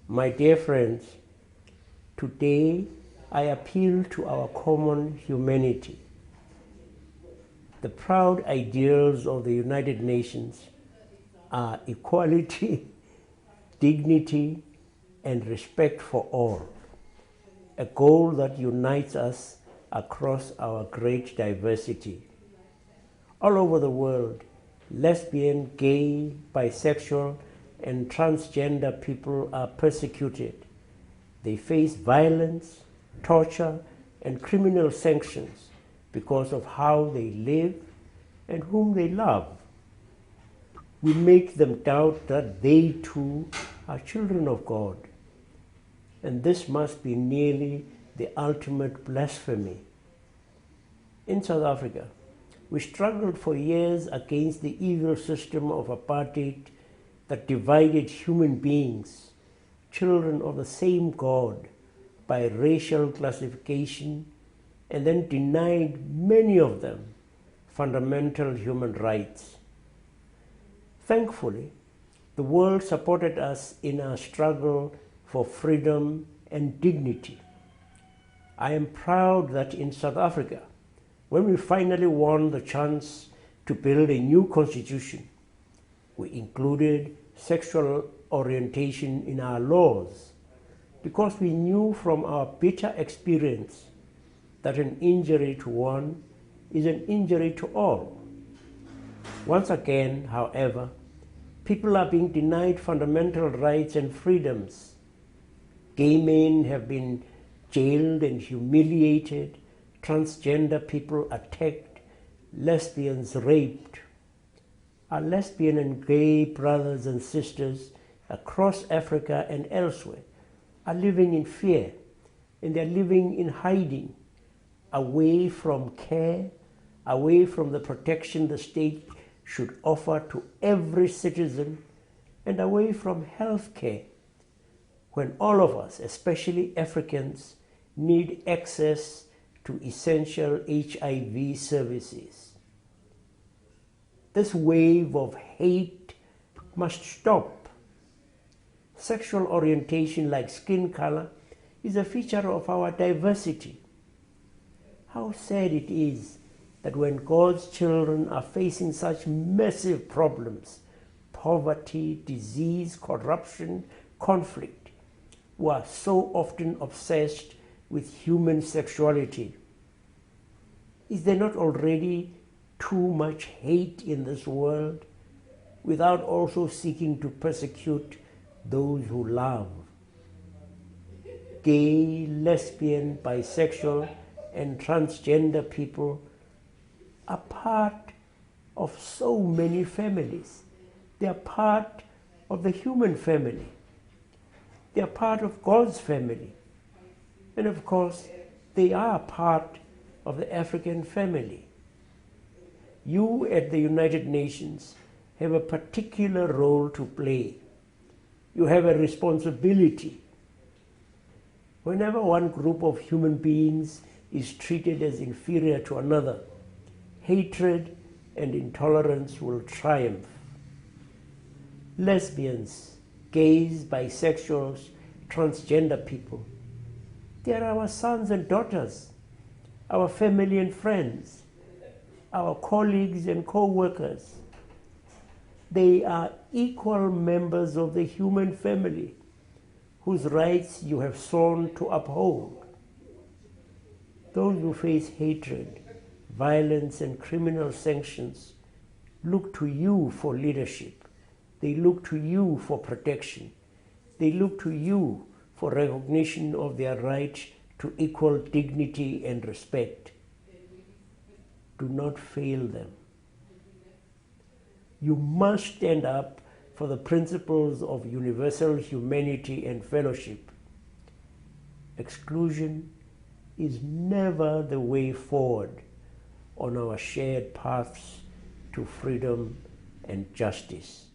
My dear friends, today I appeal to our common humanity. The proud ideals of the United Nations are equality, dignity, and respect for all, a goal that unites us across our great diversity. All over the world, lesbian, gay, bisexual, and transgender people are persecuted. They face violence, torture, and criminal sanctions because of how they live and whom they love. We make them doubt that they too are children of God. And this must be nearly the ultimate blasphemy. In South Africa, we struggled for years against the evil system of apartheid that divided human beings, children of the same God, by racial classification, and then denied many of them fundamental human rights. Thankfully, the world supported us in our struggle for freedom and dignity. I am proud that in South Africa, when we finally won the chance to build a new constitution, we included sexual orientation in our laws because we knew from our bitter experience that an injury to one is an injury to all. Once again, however, people are being denied fundamental rights and freedoms. Gay men have been jailed and humiliated, transgender people attacked, lesbians raped. Our lesbian and gay brothers and sisters across Africa and elsewhere are living in fear, and they're living in hiding, away from care, away from the protection the state should offer to every citizen, and away from health care, when all of us, especially Africans, need access to essential HIV services. This wave of hate must stop. Sexual orientation, like skin color, is a feature of our diversity. How sad it is that when God's children are facing such massive problems, poverty, disease, corruption, conflict, we are so often obsessed with human sexuality. Is there not already too much hate in this world without also seeking to persecute those who love? Gay, lesbian, bisexual, and transgender people are part of so many families. They are part of the human family. They are part of God's family. And of course, they are part of the African family. You at the United Nations have a particular role to play. You have a responsibility. Whenever one group of human beings is treated as inferior to another, hatred and intolerance will triumph. Lesbians, gays, bisexuals, transgender people, they are our sons and daughters, our family and friends, our colleagues and co-workers. They are equal members of the human family whose rights you have sworn to uphold. Those who face hatred, violence, and criminal sanctions look to you for leadership. They look to you for protection. They look to you for recognition of their right to equal dignity and respect. Do not fail them. You must stand up for the principles of universal humanity and fellowship. Exclusion is never the way forward on our shared paths to freedom and justice.